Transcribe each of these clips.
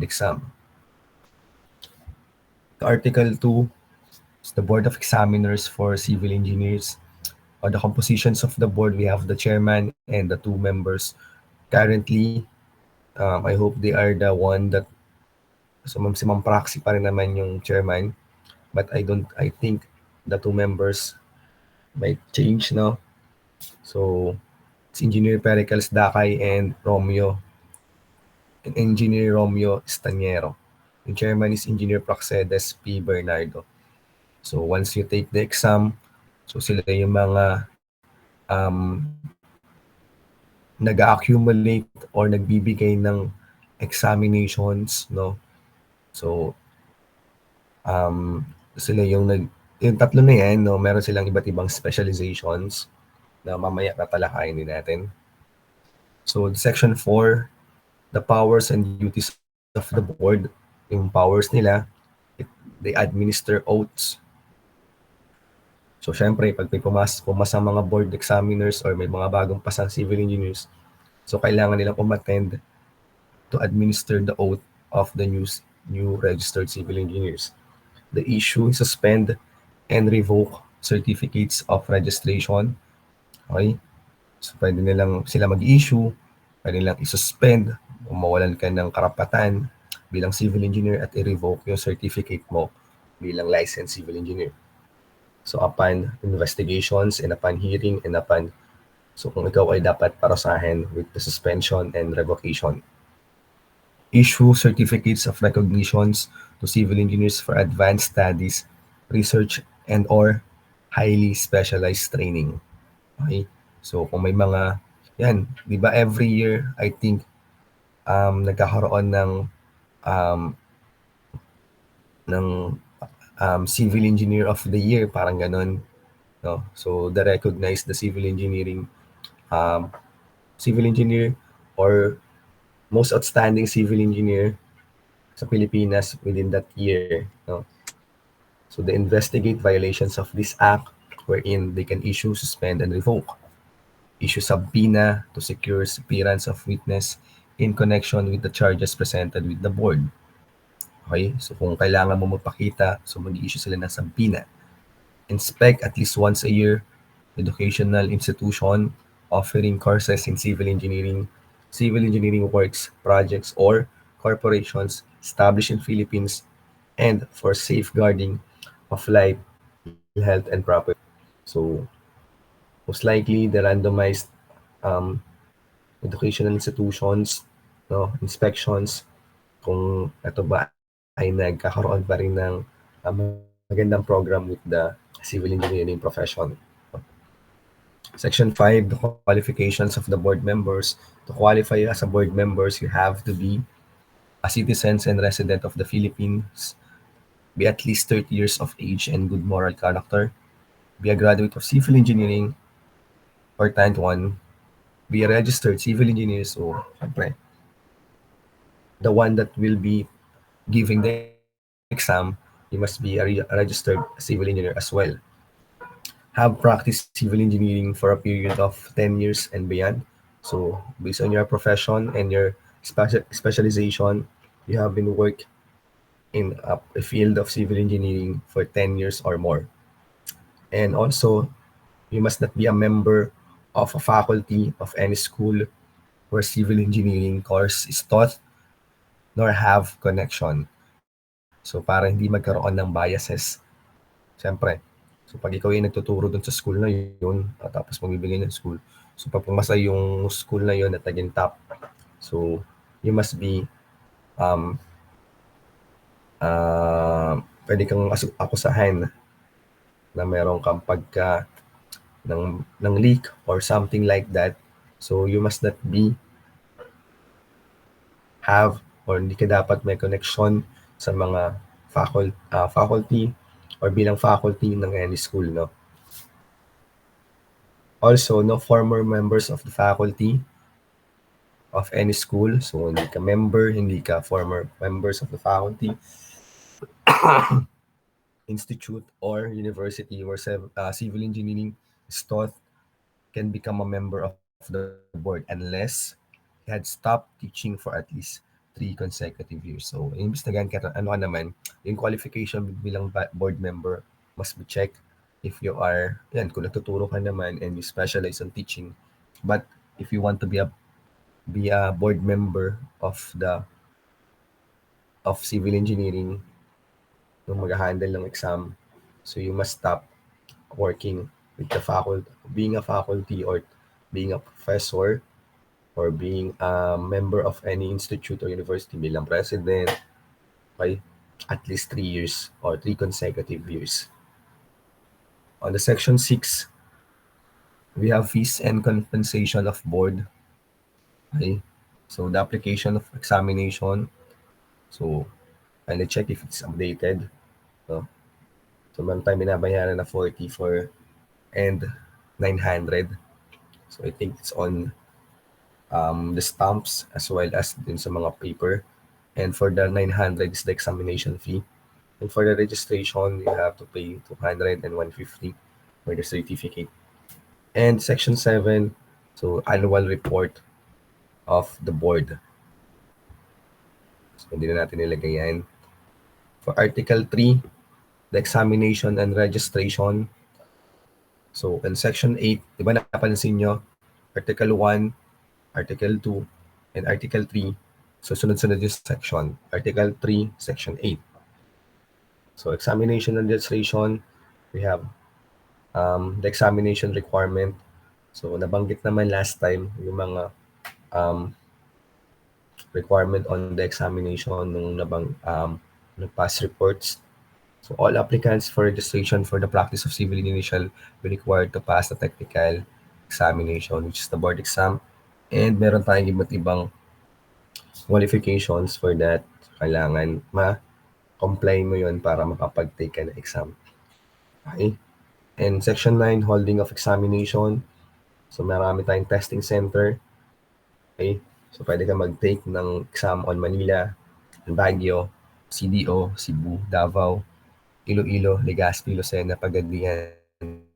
exam. Article 2 is the Board of Examiners for Civil Engineers. On the compositions of the board, we have the chairman and the two members. Currently, I hope they are the one that si Ma'am Praxi pa rin naman yung chairman. But I think the two members might change, no? So, it's Engineer Pericles Dakay and Engineer Romeo Staniero. Yung chairman is Engineer Praxedes P. Bernardo. So, once you take the exam, so sila yung mga nag-accumulate or nagbibigay ng examinations, no? So, sila yung tatlo na yan, no? Meron silang iba't ibang specializations na mamaya tatalakayin din natin. So, Section 4, the powers and duties of the board, yung powers nila, they administer oaths. So, syempre, pag may pumasa mga board examiners or may mga bagong pasang civil engineers, so kailangan nilang umattend to administer the oath of the new registered civil engineers. The issue, suspend and revoke certificates of registration. Okay? So, pwede nilang sila mag-issue, pwede nilang isuspend o mawalan ka ng karapatan bilang civil engineer at i-revoke yung certificate mo bilang licensed civil engineer. So, upon investigations and upon hearing and upon, so kung ikaw ay dapat parasahin with the suspension and revocation. Issue certificates of recognitions to civil engineers for advanced studies, research, and or highly specialized training. Okay? So, kung may mga, yan, di ba every year, I think, nagkakaroon ng Civil Engineer of the Year, parang ganon. No? So, they recognize the civil engineer or most outstanding civil engineer sa Pilipinas within that year. No? So, they investigate violations of this act wherein they can issue, suspend, and revoke. Issue subpoena to secure appearance of witness in connection with the charges presented with the board. Okay? So, kung kailangan mo magpakita, so mag-issue sila ng subpoena. Inspect at least once a year educational institution offering courses in civil engineering works, projects, or corporations established in Philippines and for safeguarding of life, health, and property. So, most likely, the randomized educational institutions, no, inspections, kung ito ba ay nagkakaroon pa rin ng magandang program with the civil engineering profession. Section 5, the qualifications of the board members. To qualify as a board members, you have to be a citizen and resident of the Philippines, be at least 30 years of age and good moral character, be a graduate of civil engineering, important one, be a registered civil engineer. So, syempre, the one that will be giving the exam, you must be a registered civil engineer as well. Have practiced civil engineering for a period of 10 years and beyond. So, based on your profession and your specialization, you have been work in a field of civil engineering for 10 years or more. And also, you must not be a member of a faculty of any school where civil engineering course is taught nor have connection. So, para hindi magkaroon ng biases, siyempre, so pag ikaw ay nagtuturo dun sa school na yun, tapos magbibigay ng school, so pag pumasa yung school na yun at naging top, so you must be, pwede kang akusahan na meron kang ng leak or something like that. So you must not have or hindi ka dapat may connection sa mga faculty or bilang faculty ng any school, no? Also, no former members of the faculty of any school. So, hindi ka member, hindi ka former members of the faculty, institute, or university where civil engineering is taught can become a member of the board unless he had stopped teaching for at least 3 consecutive years. So, imbis na ganyan ka, ano ka naman, yung qualification bilang board member must be checked if you are, yan, kung natuturo ka naman and you specialize on teaching. But if you want to be a board member of civil engineering, yung mag-handle ng exam, so you must stop working with the faculty, being a faculty or being a professor or being a member of any institute or university bilang president, okay, at least 3 years or 3 consecutive years. On the section 6, we have fees and compensation of board. Okay, so the application of examination. So, and check if it's updated. No? So, meron tayong binabayaran na 40 for and 900. So, I think it's on the stamps as well as din sa mga paper. And for the 900 is the examination fee. And for the registration, you have to pay 200 and 150 for the certificate. And section 7, so annual report of the board. So hindi na natin nilagay yan. For article 3, the examination and registration. So in section 8, di ba napansin nyo, article 1, article 2, and article 3. So sunod-sunod yung section. Article 3, section 8. So examination and registration, we have the examination requirement. So nabanggit naman last time yung mga requirement on the examination nung past reports. So all applicants for registration for the practice of civil engineering shall be required to pass the technical examination, which is the board exam. And meron tayong iba't ibang qualifications for that. Kailangan ma-comply mo yun para makapag-take ka ng exam. Okay? And section 9, holding of examination. So marami tayong testing center. Okay? So pwede ka mag-take ng exam on Manila, Baguio, CDO, Cebu, Davao, Iloilo, Legazpi, Lucena, Pagadian,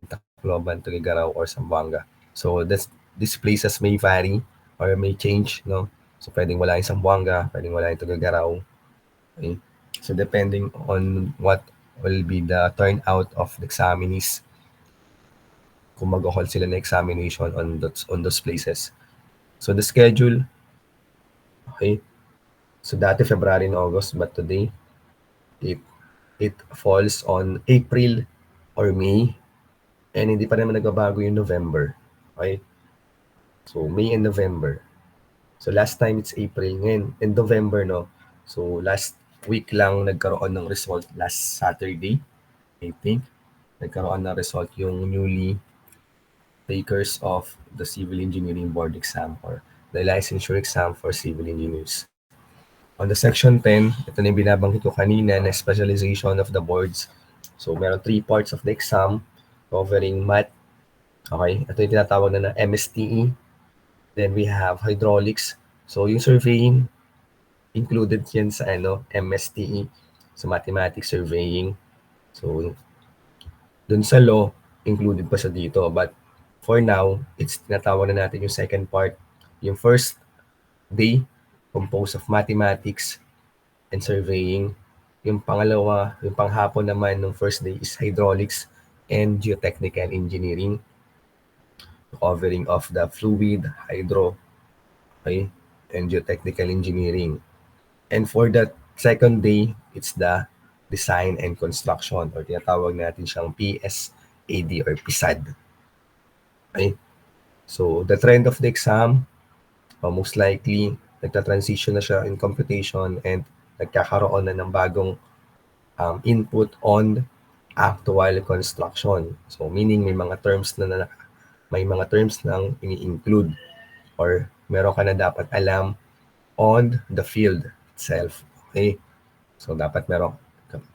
Tacloban, Tuguegarao, or Zamboanga. So these places may vary or may change, no? So pwedeng wala yung Zamboanga, pwedeng wala yung Tuguegarao. Okay? So depending on what will be the turnout of the examinees, kung mag-hold sila na examination on those places. So the schedule, okay. So dati February and August, but today it falls on April or May, and hindi pa naman nagbabago yung November. Okay? So May and November. So last time it's April, ngayon in November, no? So last week lang nagkaroon ng result, last Saturday, I think. Nagkaroon ng result yung newly takers of the Civil Engineering Board exam or the licensure exam for civil engineers. On the section 10, ito na yung binabanggit ko kanina na specialization of the boards. So, meron 3 parts of the exam covering math. Okay, ito yung tinatawag na MSTE. Then we have hydraulics. So, yung surveying, included yan sa MSTE. So, mathematics surveying. So, dun sa law, included pa sa dito. But for now, it's tinatawag na natin yung second part. Yung first day, composed of mathematics and surveying. Yung pangalawa, yung panghapon naman ng first day is hydraulics and geotechnical engineering. Covering of the fluid, hydro, okay, and geotechnical engineering. And for the second day, it's the design and construction or tinatawag natin siyang PSAD or PSAD. Okay? So, the trend of the exam, most likely, nagta-transition na siya in computation and nagkakaroon na ng bagong input on actual construction. So, meaning may mga terms na ini-include or meron ka na dapat alam on the field itself. Okay? So, dapat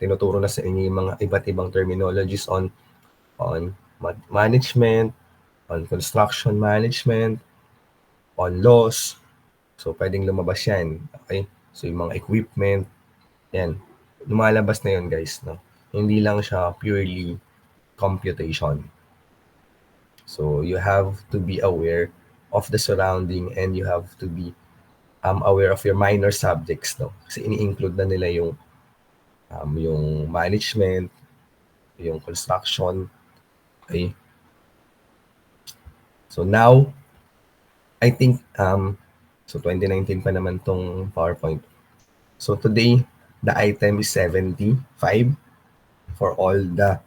tinuturo na sa inyo yung mga iba't ibang terminologies on management, on construction management, on laws. So, pwedeng lumabas yan. Okay? So, yung mga equipment, yan. Lumalabas na yun, guys. No? Hindi lang siya purely computation. So, you have to be aware of the surrounding and you have to be aware of your minor subjects, no? Kasi ini-include na nila yung management, yung construction. Okay? So now, I think, so 2019 pa naman tong PowerPoint. So today, the item is 75 for all the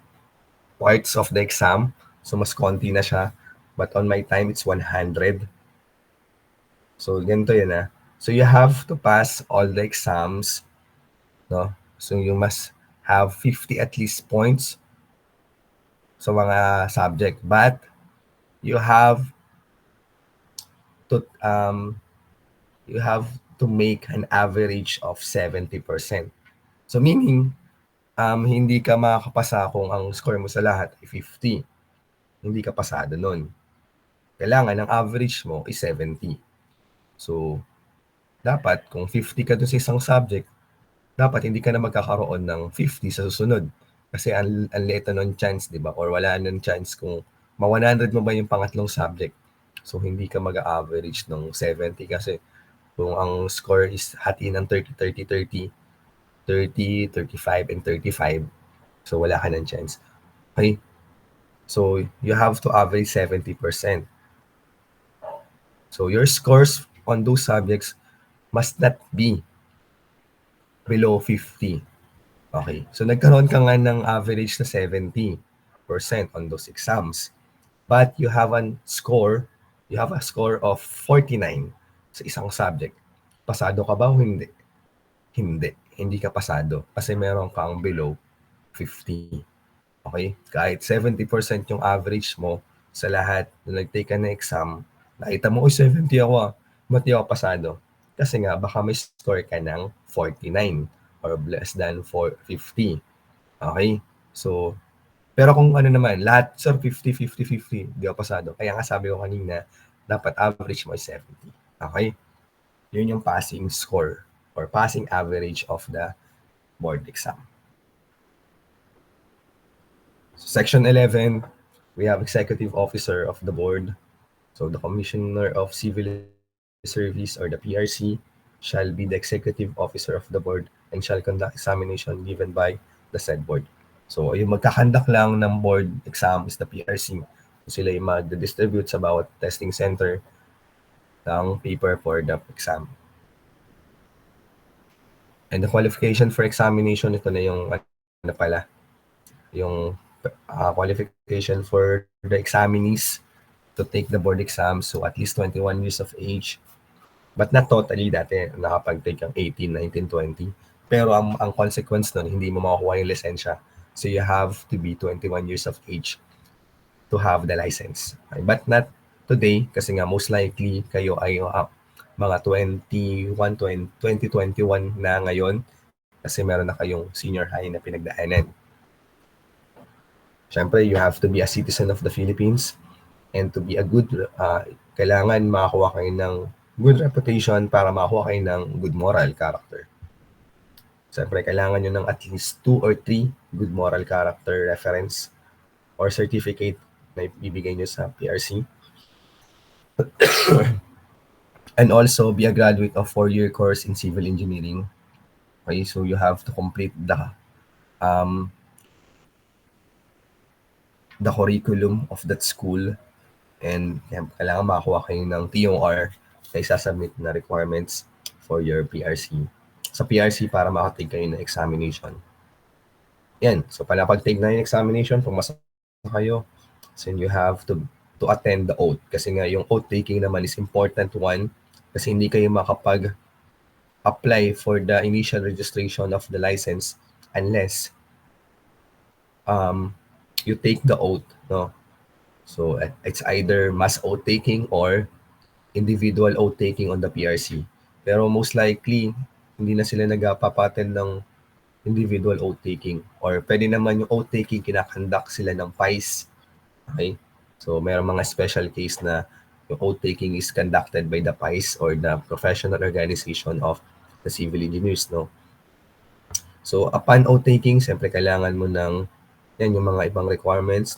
parts of the exam. So mas konti na siya. But on my time, it's 100. So ganito yun ah. So you have to pass all the exams, no? So you must have 50 at least points sa mga subject. But you have to you have to make an average of 70%. So meaning, hindi ka makakapasa kung ang score mo sa lahat ay 50. Hindi ka pasado nun. Kailangan ang average mo is 70. So, dapat kung 50 ka doon sa isang subject, dapat hindi ka na magkakaroon ng 50 sa susunod. Kasi ang liit na nun chance, di ba? Or wala nang chance kung ma-100 mo ba yung pangatlong subject. So, hindi ka mag-average ng 70 kasi kung ang score is hatiin ng 30, 30, 30, 30, 35, and 35, so wala ka ng chance. Okay? So, you have to average 70%. So, your scores on those subjects must not be below 50. Okay. So, nagkaroon ka nga ng average na 70% on those exams. But you have a score of 49 sa isang subject. Pasado ka ba o hindi? Hindi. Hindi ka pasado kasi meron kang below 50. Okay? Kahit 70% yung average mo sa lahat na nag-take ka na exam, nakita mo, 70 ako ah. Ba't di ako pasado? Kasi nga, baka may score ka ng 49 or less than 50. Okay? So, pero kung ano naman, lahat, sir, 50, 50, 50, di ako pasado. Kaya nga sabi ko kanina, dapat average mo is 70. Okay? Yun yung passing score or passing average of the board exam. Section 11, we have Executive Officer of the Board. So the Commissioner of Civil Service or the PRC shall be the Executive Officer of the Board and shall conduct examination given by the said board. So yung magkakandak lang ng board exam is the PRC. So, sila yung mag-distribute sa bawat testing center ng paper for the exam. And the qualification for examination, ito na yung ano pala, yung qualification for the examinees to take the board exam. So at least 21 years of age. But not totally dati nakapag-take ang 18, 19, 20. Pero ang consequence nun, hindi mo makukuha yung lisensya. So you have to be 21 years of age to have the license. Okay? But not today kasi nga most likely kayo ay mga 2021 na ngayon kasi meron na kayong senior high na pinagdaanan. Siyempre, you have to be a citizen of the Philippines and to be a good, kailangan makakuha kayo ng good reputation para makakuha kayo ng good moral character. Siyempre, kailangan nyo ng at least 2 or 3 good moral character reference or certificate na ibibigay nyo sa PRC. And also, be a graduate of 4-year course in civil engineering. Okay, so you have to complete the curriculum of that school and kailangan makakuha kayo ng TOR na isasubmit na requirements for your PRC. Sa PRC para makatake kayo ng examination. Yan. So, pag-take na yung examination, pumasa kayo, so you have to attend the oath. Kasi nga, yung oath taking naman is important one kasi hindi kayo makapag-apply for the initial registration of the license unless you take the oath, no? So, it's either mass oath taking or individual oath taking on the PRC. Pero most likely, hindi na sila nagpapaten ng individual oath taking. Or pwede naman yung oath taking, kinakandak sila ng PICE. Okay? So, mayroong mga special case na yung oath taking is conducted by the PICE or the Professional Organization of the Civil Engineers, no? So, upon oath taking, siyempre kailangan mo ng yan yung mga ibang requirements.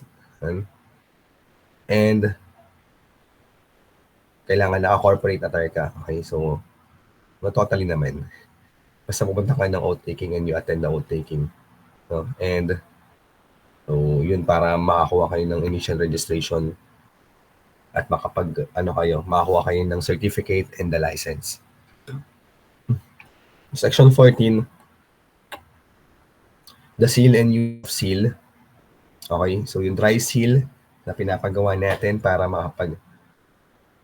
And kailangan naka-corporate attire ka. Okay, so No, totally naman. Basta pupunta ka ng oath-taking and you attend the oath-taking. No? And so, yun para makakuha kayo ng initial registration at makakuha kayo ng certificate and the license. Section 14, the seal and use of seal. Okay, so yung dry seal na pinapagawa natin para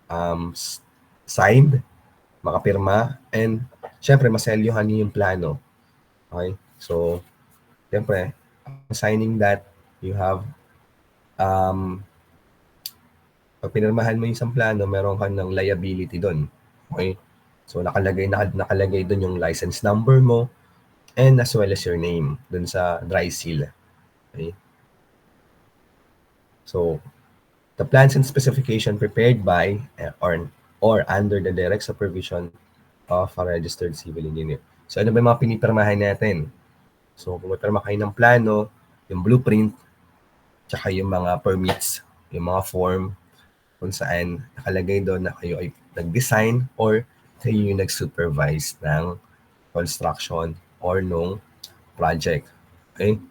um, sign, makapirma, and syempre maselyuhan niyo yung plano. Okay, so syempre, signing that, you have pag pinirmahan mo yung isang plano, meron ka ng liability doon. Okay? So nakalagay doon yung license number mo and as well as your name doon sa dry seal. Okay? So the plans and specification prepared by or under the direct supervision of a registered civil engineer. So ano ba yung mga pinipirmahan natin? So kung may pirma kayo ng plano, yung blueprint, tsaka yung mga permits, yung mga form, kung saan nakalagay doon na kayo ay nag-design or kayo yung nag-supervise ng construction or nung project. Okay?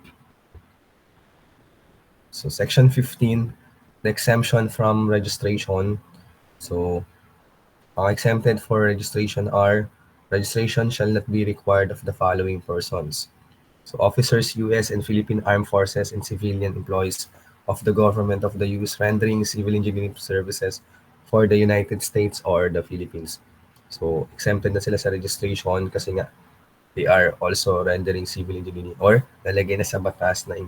So section 15, the exemption from registration. So ang exempted for registration are registration shall not be required of the following persons. So officers, U.S. and Philippine Armed Forces and civilian employees of the government of the U.S. rendering civil engineering services for the United States or the Philippines. So exempted na sila sa registration kasi nga they are also rendering civil engineering or nalagay na sa batas na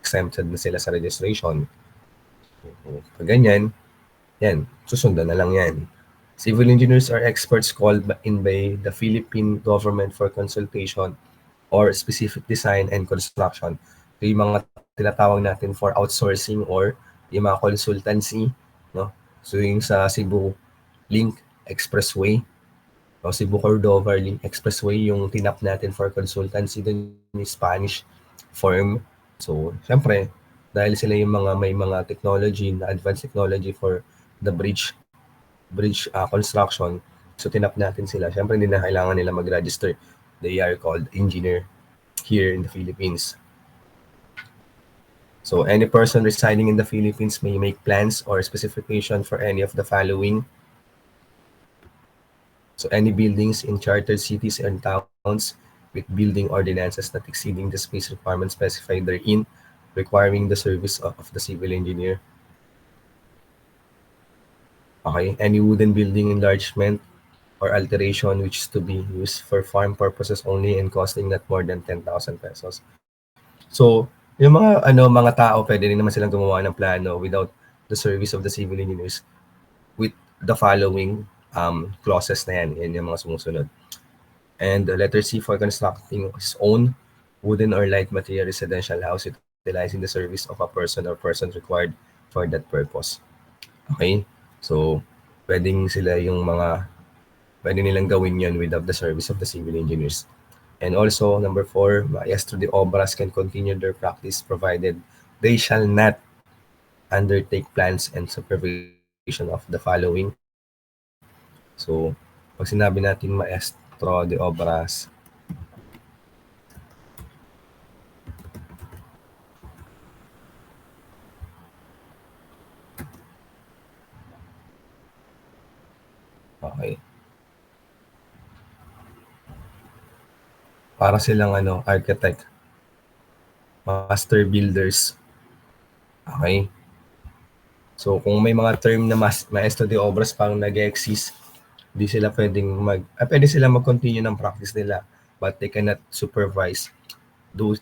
exempted na sila sa registration. So, pag ganyan, yan, susundan na lang yan. Civil engineers are experts called in by the Philippine government for consultation or specific design and construction. So yung mga tinatawag natin for outsourcing or yung mga consultancy, no? So yung sa Cebu Link Expressway, o Cebu Cordova Link Expressway, yung tinap natin for consultancy dun yung Spanish firm. So, syempre, dahil sila yung may mga technology na advanced technology for the bridge construction, so tinap natin sila. Syempre, hindi na kailangan nila mag-register. They are called engineer here in the Philippines. So any person residing in the Philippines may make plans or specification for any of the following. So any buildings in chartered cities and towns with building ordinances not exceeding the space requirements specified therein, requiring the service of the civil engineer. Okay, any wooden building enlargement or alteration which is to be used for farm purposes only and costing not more than 10,000 pesos. So, yung mga tao, pwede rin naman silang gumawa ng plano without the service of the civil engineers with the following clauses na yan. Yan yung mga sumusunod. And letter C, for constructing his own wooden or light material residential house utilizing the service of a person or persons required for that purpose. Okay? So, pwede nilang gawin yan without the service of the civil engineers. And also, number 4, maestro de obras can continue their practice provided they shall not undertake plans and supervision of the following. So, pag sinabi natin maestro de obras, okay. Para silang architect, master builders. Okay? So, kung may mga term na maestro de obras pang nag-exist, pwede sila mag-continue ng practice nila, but they cannot supervise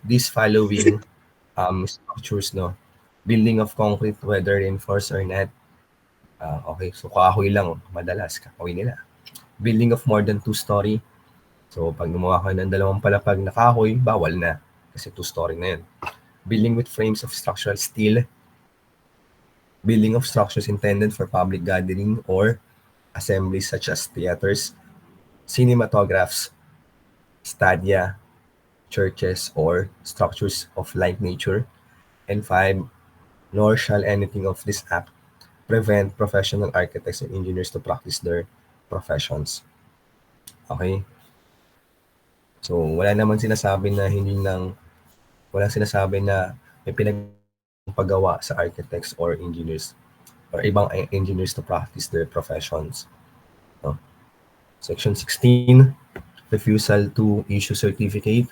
these following structures, no? Building of concrete, whether reinforced or not. Okay, so kahoy lang, madalas kahoy nila. Building of more than 2-story. So, pag gumawa ka ng 2 palapag na kahoy, bawal na. Kasi 2-story na yun. Building with frames of structural steel. Building of structures intended for public gathering or assemblies such as theaters, cinematographs, stadia, churches, or structures of like nature. And 5, nor shall anything of this act prevent professional architects and engineers to practice their professions. Okay? So, walang sinasabi na may pinagpagawa sa architects or engineers or ibang engineers to practice their professions. No? Section 16, refusal to issue certificate.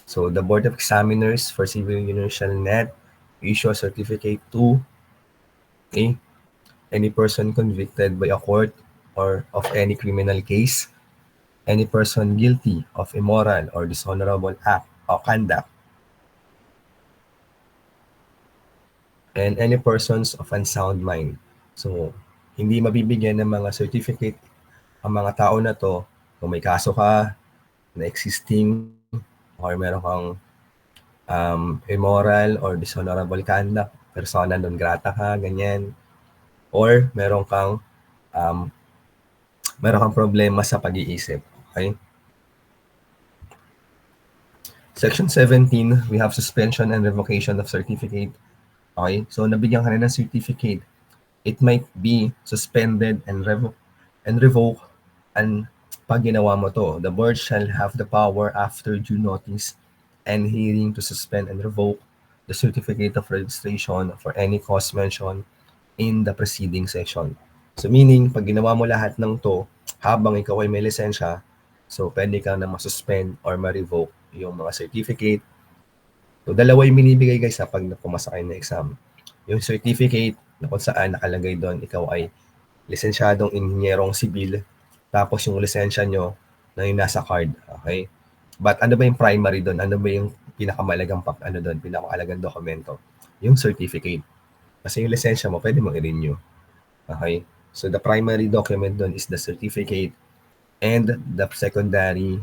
So, the Board of Examiners for Civil Engineers shall not issue a certificate to A, any person convicted by a court or of any criminal case, any person guilty of immoral or dishonorable act or conduct, and any persons of unsound mind. So, hindi mabibigyan ng mga certificate ang mga tao na to kung may kaso ka na existing or meron kang immoral or dishonorable conduct, persona non grata ka, ganyan, or um, meron kang problema sa pag-iisip. Okay? Section 17, we have suspension and revocation of certificate. Okay? So, nabigyan ka na ng certificate. It might be suspended and revoked, and pag ginawa mo to, the board shall have the power after due notice and hearing to suspend and revoke the certificate of registration for any cause mentioned in the preceding section. So meaning, pag ginawa mo lahat ng to, habang ikaw ay may lisensya, so pwede kang na masuspend or ma-revoke yung mga certificate. So dalawa yung binibigay guys sa pag pumasa kayo ng exam. Yung certificate na kung saan nakalagay doon, ikaw ay lisensyadong inhinyerong sibil, tapos yung lisensya nyo na yung nasa card. Okay? But ano ba yung primary doon? Ano ba yung pinakamalagang pinakamalagang dokumento? Yung certificate. Kasi yung lisensya mo, pwede mong i-renew. Okay? So the primary document doon is the certificate, and the secondary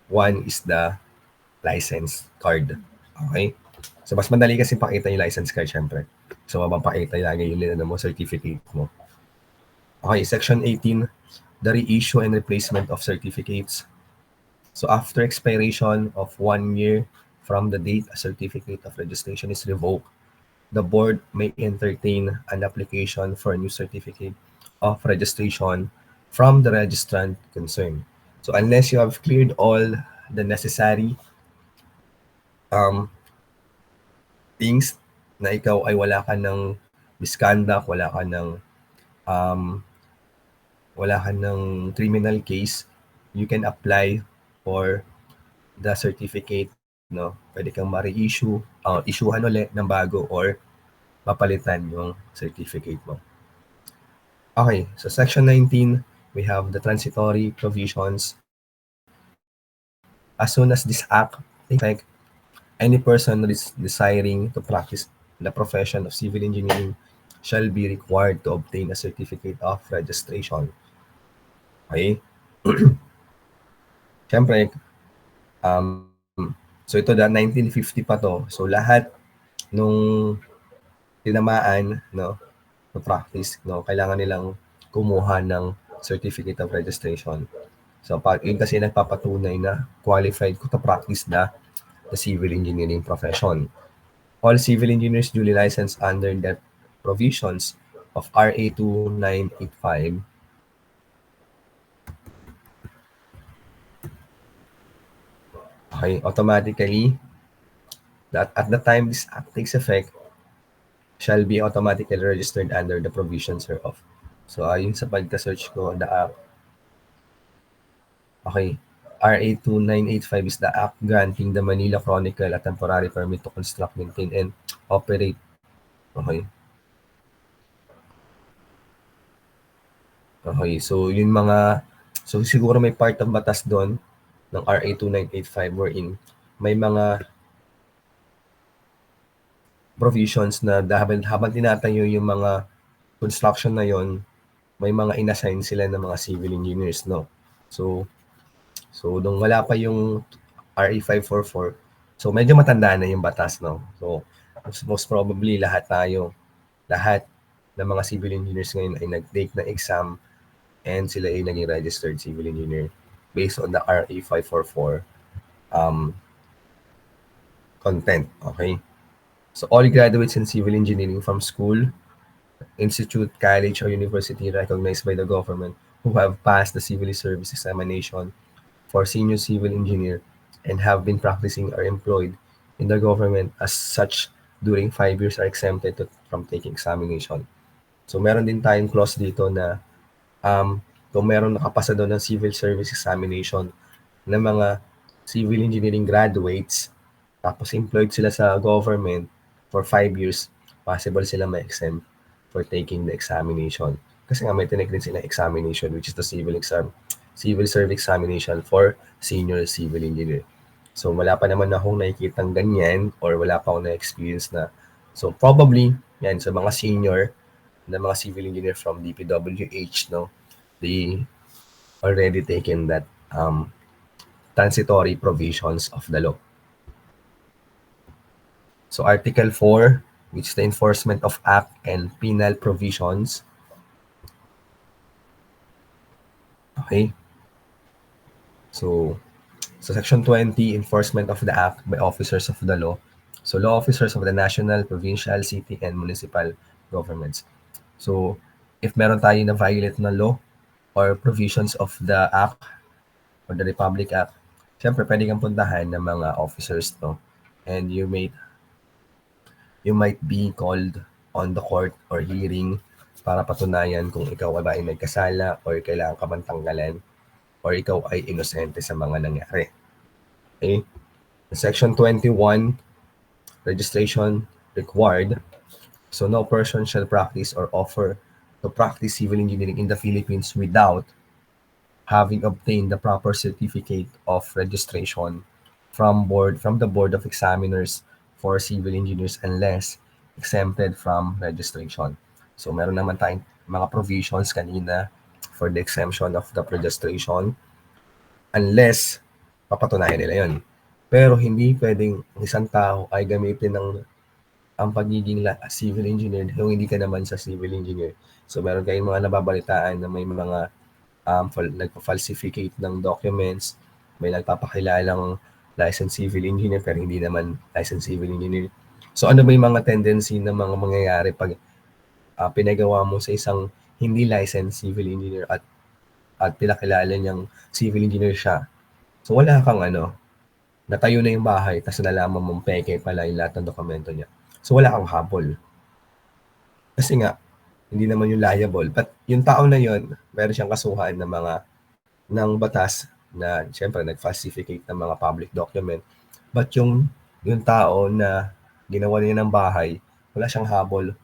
one is the license card. Okay? So mas madali kasi pakita yung license card syempre. So mapapakita lagi yung mo certificate mo. Okay, section 18, the reissue and replacement of certificates. So after expiration of 1 year from the date a certificate of registration is revoked, the board may entertain an application for a new certificate of registration from the registrant concerned. So unless you have cleared all the necessary things na ikaw ay wala ka ng misconduct, wala ka ng criminal case, you can apply for the certificate, no? Pwede kang ma-reissue, issuehan ulit ng bago or papalitan yung certificate mo. Okay, so section 19, we have the transitory provisions. As soon as this act takes effect, any person desiring to practice the profession of civil engineering shall be required to obtain a certificate of registration. Okay? Siyempre, so ito 1950 pa to. So lahat nung tinamaan, no, to practice, no, kailangan nilang kumuha ng certificate of registration. So yun kasi nagpapatunay na qualified ko to practice the civil engineering profession. All civil engineers duly licensed under the provisions of RA 2985 okay, automatically, that at the time this act takes effect, shall be automatically registered under the provisions hereof. So ayon sa pagka-search ko, the act, okay, RA 2985 is the act granting the Manila Chronicle a temporary permit to construct, maintain, and operate. Okay. Okay, so yun so siguro may part ng batas doon ng RA 2985 wherein may mga provisions na habang tinatayo yung mga construction na yon, may mga inassign sila ng mga civil engineers, no? So nung wala pa yung RA 544, so medyo matanda na yung batas, no? So most probably lahat ng mga civil engineers ngayon ay nag-take na exam and sila ay naging registered civil engineer based on the RA 544 content, okay? So all graduates in civil engineering from school, institute, college, or university recognized by the government who have passed the civil service examination for senior civil engineer and have been practicing or employed in the government as such during 5 years are exempted from taking examination. So meron din tayong clause dito na kung meron nakapasa doon ng civil service examination ng mga civil engineering graduates, tapos employed sila sa government for 5 years, possible sila ma-exempt for taking the examination. Kasi nga may tinake din sila examination which is the civil service examination for senior civil engineer. So wala pa naman akong nakikitang ganyan or wala pa akong na-experience na. So probably, yan, sa mga senior na mga civil engineer from DPWH, no, they already taken that transitory provisions of the law. So Article 4, which is the enforcement of act and penal provisions. Okay. So Section 20, enforcement of the act by officers of the law. So law officers of the national, provincial, city, and municipal governments. So if meron tayo na violate na law or provisions of the act or the Republic Act, syempre pwede kang puntahan ng mga officers, no? And you might be called on the court or hearing para patunayan kung ikaw ba ay nagkasala or kailangan ka bang tanggalan or ikaw ay inosente sa mga nangyari. Okay? Section 21, registration required. So no person shall practice or offer to practice civil engineering in the Philippines without having obtained the proper certificate of registration from the Board of Examiners for Civil Engineers unless exempted from registration. So meron naman tayong mga provisions kanina for the exemption of the registration unless papatunayan nila yon. Pero hindi pwedeng isang tao ay gamitin ang pagiging civil engineer kung hindi ka naman sa civil engineer. So meron kayong mga nababalitaan na may mga nagpa-falsificate ng documents, may nagpapakilalang licensed civil engineer pero hindi naman licensed civil engineer. So ano ba yung mga tendency na mga mangyayari pag pinagawa mo sa isang hindi licensed civil engineer at pinakilala niyang civil engineer siya? So wala kang natayo na yung bahay tapos nalaman mong peke pala yung lahat ng dokumento niya. So wala kang habol. Kasi nga, hindi naman yung liable. But yung tao na yun, meron siyang kasuhan ng batas na siyempre nag-falsificate ng mga public document. But yung tao na ginawa niya ng bahay, wala siyang habol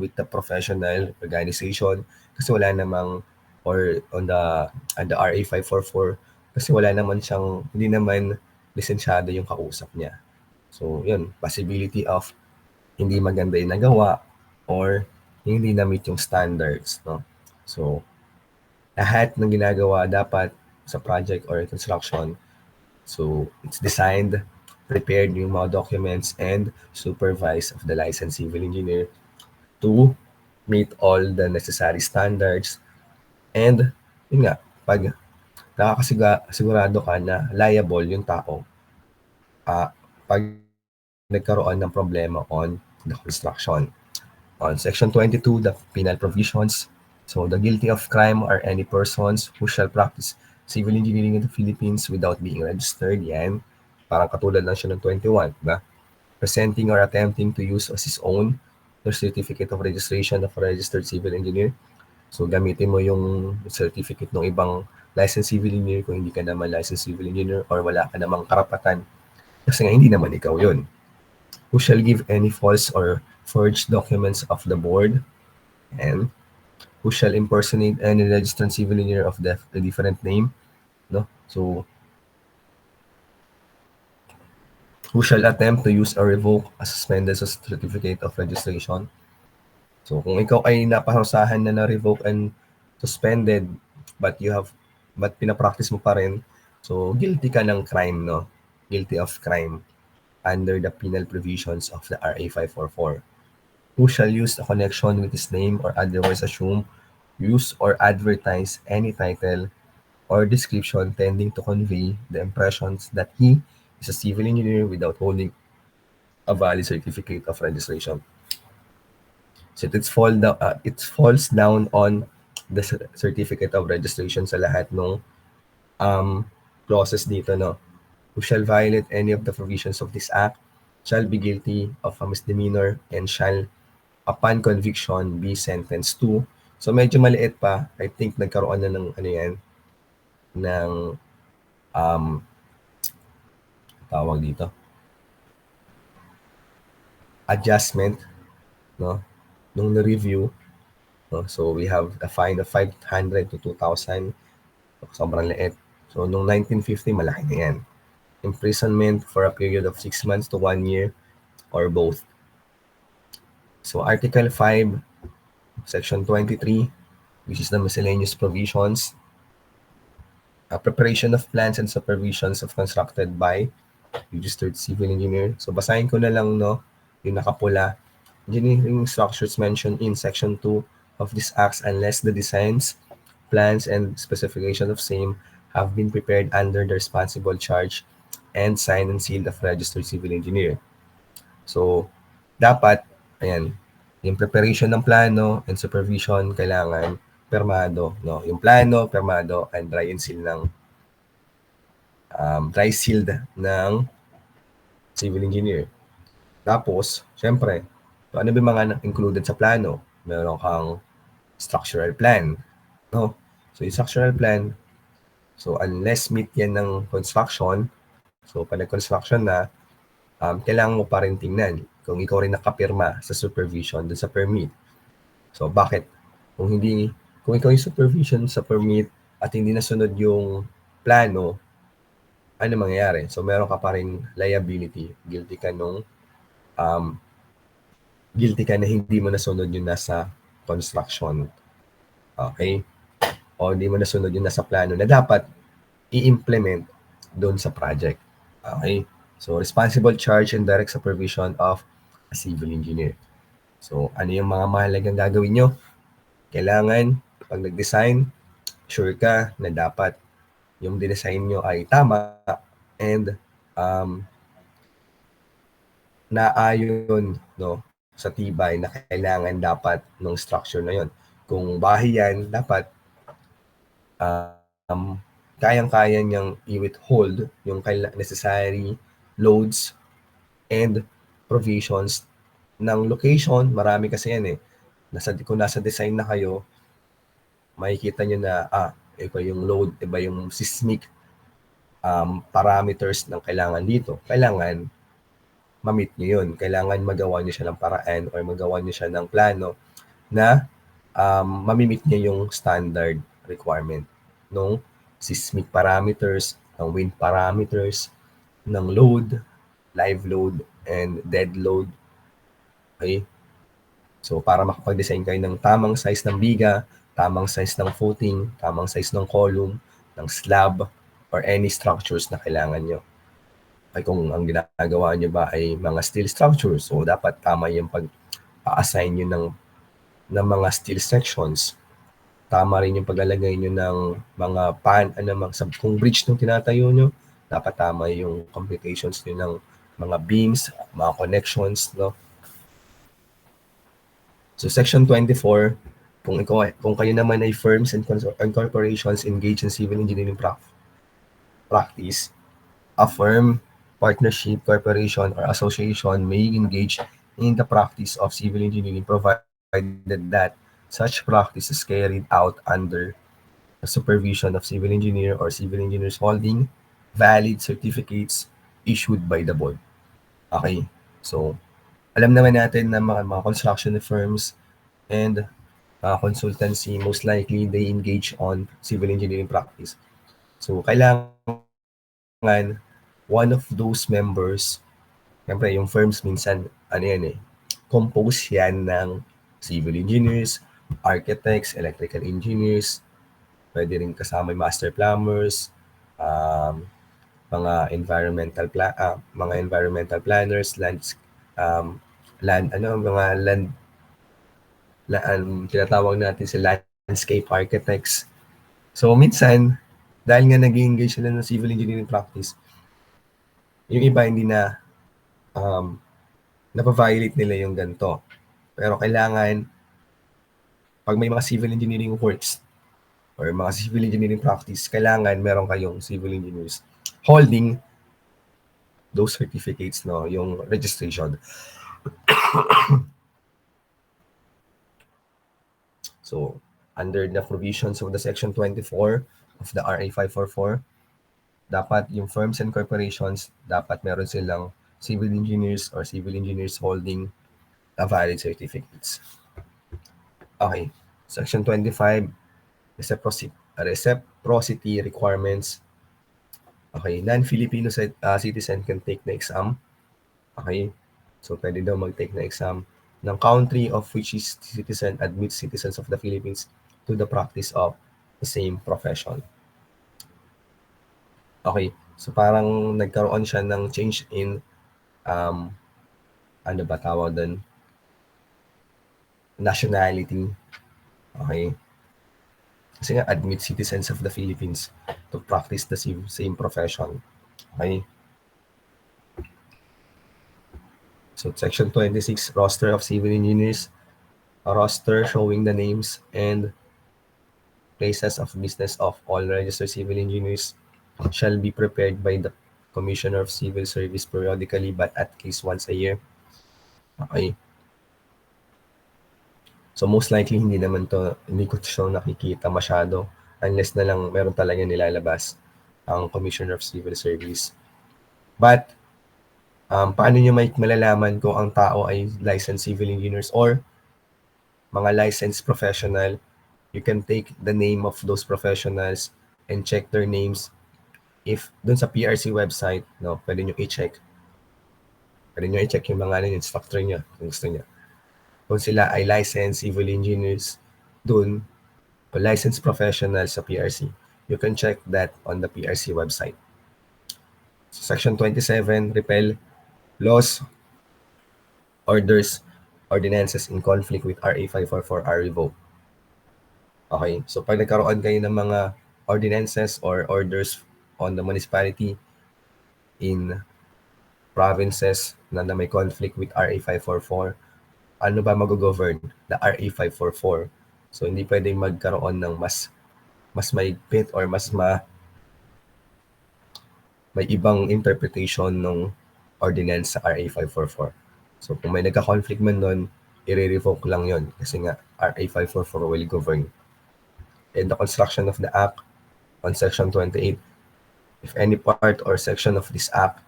with the professional organization kasi wala namang or on the RA 544 kasi wala naman siyang, hindi naman lisensyado yung kausap niya. So yun, possibility of hindi maganda yung nagawa or hindi na-meet yung standards, no? So, lahat ng ginagawa dapat sa project or construction, so it's designed, prepared yung mga documents, and supervised of the licensed civil engineer to meet all the necessary standards. And, yun nga, pag nakakasigurado ka na liable yung tao, pag nagkaroon ng problema on the construction. On Section 22, the penal provisions. So the guilty of crime are any persons who shall practice civil engineering in the Philippines without being registered. Yan. Parang katulad lang siya ng 21, diba? Presenting or attempting to use as his own the certificate of registration of a registered civil engineer. So gamitin mo yung certificate ng ibang licensed civil engineer kung hindi ka naman licensed civil engineer or wala ka namang karapatan. Kasi nga hindi naman ikaw yun. Who shall give any false or forged documents of the board, and who shall impersonate any registered civil engineer of a different name, no? So, who shall attempt to use or revoke a suspended certificate of registration. So, kung ikaw ay naparusahan na na-revoke and suspended, but pinapractice mo pa rin, so guilty ka ng crime, no? Guilty of crime under the penal provisions of the RA 544. Who shall use a connection with his name or otherwise assume, use or advertise any title or description tending to convey the impressions that he is a civil engineer without holding a valid certificate of registration. So it falls down on the certificate of registration sa lahat ng clauses dito, no? Who shall violate any of the provisions of this act shall be guilty of a misdemeanor and shall, upon conviction, be sentenced to. So medyo maliit pa. I think nagkaroon na ng ano yan, ng tawag dito, adjustment, no? Nung na-review, no? So we have a fine of 500 to 2,000. Sobrang liit. So nung 1950, malaki na yan. Imprisonment for a period of 6 months to 1 year or both. So Article 5, Section 23, which is the miscellaneous provisions, preparation of plans and supervisions of constructed by registered civil engineer. So basahin ko na lang, no, yung nakapula. Engineering structures mentioned in Section 2 of this acts unless the designs, plans, and specification of same have been prepared under the responsible charge and signed and sealed of registered civil engineer. So, dapat, ayan, yung preparation ng plano and supervision kailangan permado, no? Yung plano, permado, and dry and seal ng dry sealed ng civil engineer. Tapos, syempre, ano ba yung mga included sa plano? Meron kang structural plan, no? So, yung structural plan, so unless meet yan ng construction, so pag nag-construction na, kailangan mo pa rin tingnan kung ikaw rin nakapirma sa supervision dun sa permit. So, bakit? Kung ikaw yung supervision sa permit at hindi nasunod yung plano, ano mangyayari? So, meron ka pa rin liability. Guilty ka na hindi mo nasunod yung nasa construction. Okay? O hindi mo nasunod yung nasa plano na dapat i-implement doon sa project. Okay? So, responsible charge and direct supervision of a civil engineer. So, ano yung mga mahalagang gagawin nyo? Kailangan, pag nag-design, sure ka na dapat yung dinesign nyo ay tama and naayon, no, sa tibay na kailangan dapat ng structure na yon. Kung bahay yan, dapat kayang-kaya niyang i-withhold yung necessary loads and provisions ng location. Marami kasi yan eh. Kung nasa design na kayo, makikita nyo na, iba yung load, iba yung seismic parameters ng kailangan dito. Kailangan ma-meet nyo yun. Kailangan magawa nyo siya ng paraan or magawa nyo siya ng plano na mamimit niya yung standard requirement ng seismic parameters, ng wind parameters, ng load, live load, and dead load. Okay? So, para makapag-design kayo ng tamang size ng biga, tamang size ng footing, tamang size ng column, ng slab, or any structures na kailangan nyo. Ay kung ang ginagawa nyo ba ay mga steel structures, so dapat tama yung pag-assign nyo ng mga steel sections. Tama rin yung paglalagay nyo ng mga kung bridge nung tinatayo nyo, dapat tama yung computations nyo ng mga beams, mga connections, no? So Section 24, kung kayo naman ay firms and corporations engaged in civil engineering practice, a firm, partnership, corporation, or association may engage in the practice of civil engineering provided that such practice is carried out under the supervision of civil engineer or civil engineers holding valid certificates issued by the board. Okay? So, alam naman natin na mga construction firms and consultancy, most likely they engage on civil engineering practice. So, kailangan one of those members, siyempre yung firms minsan, compose yan ng civil engineers, architects, electrical engineers, pwede rin kasama yung master plumbers, mga environmental planners, tinatawag natin si landscape architects. So minsan, dahil nga nag-engage sila ng civil engineering practice, yung iba hindi na napaviolate nila yung ganito. Pero kailangan pag may mga civil engineering works or mga civil engineering practice, kailangan meron kayong civil engineers holding those certificates, no, yung registration. So, under the provisions of the Section 24 of the RA 544, dapat yung firms and corporations, dapat meron silang civil engineers or civil engineers holding a valid certificates. Okay. Section 25, reciprocity requirements. Okay. Non-Filipino citizen can take the exam. Okay. So, pwede daw mag-take na exam ng country of which is citizen admits citizens of the Philippines to the practice of the same profession. Okay. So, parang nagkaroon siya ng change in, ano ba tawag doon? Nationality. Okay. Kasi nga, admit citizens of the Philippines to practice the same profession. Okay. So, Section 26, roster of civil engineers. A roster showing the names and places of business of all registered civil engineers shall be prepared by the Commissioner of Civil Service periodically but at least once a year. Okay. So most likely hindi ko siya nakikita masyado unless na lang meron talaga nilalabas ang Commissioner of Civil Service. But paano nyo malalaman kung ang tao ay licensed civil engineers or mga licensed professional? You can take the name of those professionals and check their names. If dun sa PRC website, no, pwede nyo i-check. Pwede nyo i-check yung mga instructor nyo kung gusto nyo. Kung sila ay licensed civil engineers dun, o licensed professionals sa PRC, you can check that on the PRC website. So, Section 27, repeal laws, orders, ordinances in conflict with RA 544 are revoked. Okay, so pag nagkaroon kayo ng mga ordinances or orders on the municipality in provinces na may conflict with RA 544, ano ba mag-govern? The RA 544. So, hindi pwedeng magkaroon ng mas mahigpit or may ibang interpretation ng ordinance sa RA 544. So, kung may nagka-conflict man nun, i-revoke lang yon kasi nga RA 544 will govern. And the construction of the Act on Section 28, if any part or section of this Act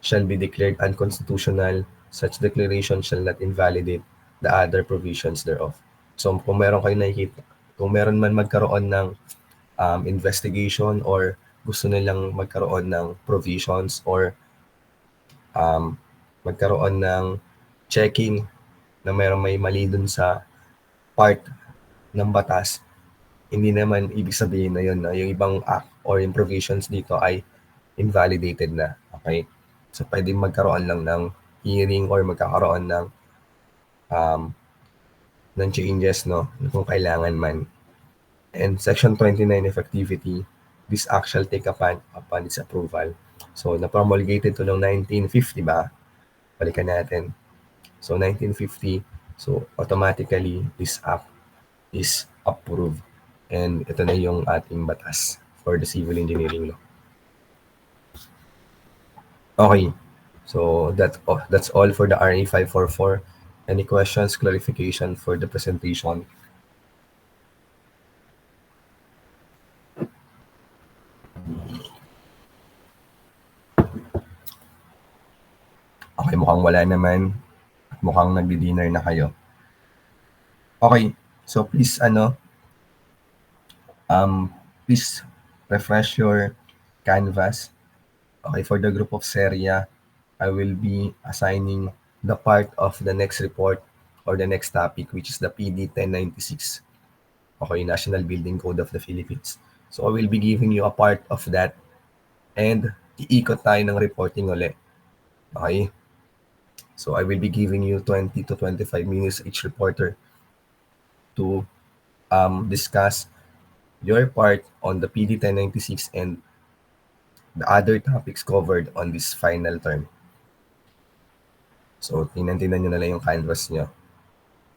shall be declared unconstitutional, such declaration shall not invalidate the other provisions thereof. So kung meron kayo nakikita, kung meron man magkaroon ng investigation or gusto nilang magkaroon ng provisions or magkaroon ng checking na may mali dun sa part ng batas, hindi naman ibig sabihin na yun na yung ibang act or yung provisions dito ay invalidated na. Okay? So, pwedeng magkaroon lang ng hearing or magkakaroon ng changes, no? Kung kailangan man. And Section 29, effectivity, this act shall take upon its approval. So, na-promulgated to noong 1950 ba? Balikan natin. So, 1950, so automatically, this act is approved. And ito na yung ating batas for the civil engineering law. Okay. So that's all for the RA 544. Any questions, clarification for the presentation? Okay, mukhang wala naman. Mukhang nagdi-dinner na kayo. Okay. So please please refresh your canvas. Okay, for the group of Seria, I will be assigning the part of the next report or the next topic, which is the PD 1096. Okay, National Building Code of the Philippines. So I will be giving you a part of that and iikot tayo ng reporting ulit. Okay? So I will be giving you 20 to 25 minutes each reporter to discuss your part on the PD 1096 and the other topics covered on this final term. So, tingnan nyo na lang yung canvas nyo.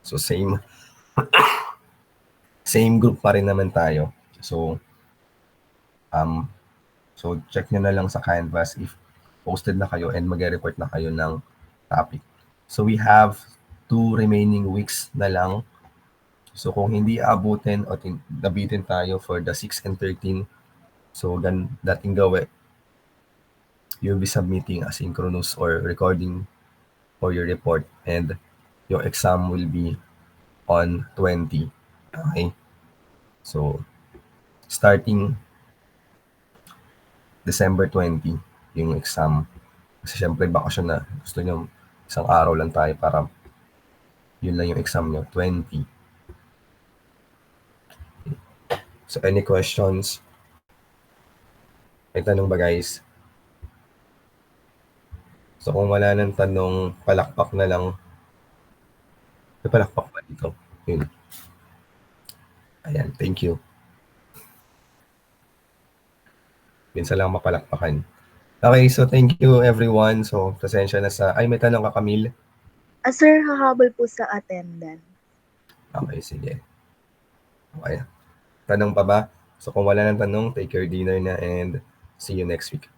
So, same same group pa rin naman tayo. So, check nyo na lang sa Canvas if posted na kayo and mag-report na kayo ng topic. So, we have 2 remaining weeks na lang. So, kung hindi abutin o nabitin tayo for the 6 and 13, so, dating gawin, you'll be submitting asynchronous or recording for your report and your exam will be on 20. Okay? So, starting December 20, yung exam. Kasi syempre, bakasyon na. Gusto nyo, isang araw lang tayo para yun lang yung exam nyo, 20. So, any questions? May tanong ba, guys? So, kung wala nang tanong, palakpak na lang. May palakpak pa dito. Yun. Ayan, thank you. Minsan lang mapalakpakan. Okay, so thank you everyone. So, pasensya na sa... Ay, may tanong ka, Camille? Sir, hahabol po sa attendance. Okay, sige. Okay. Tanong pa ba? So, kung wala nang tanong, take your dinner na and see you next week.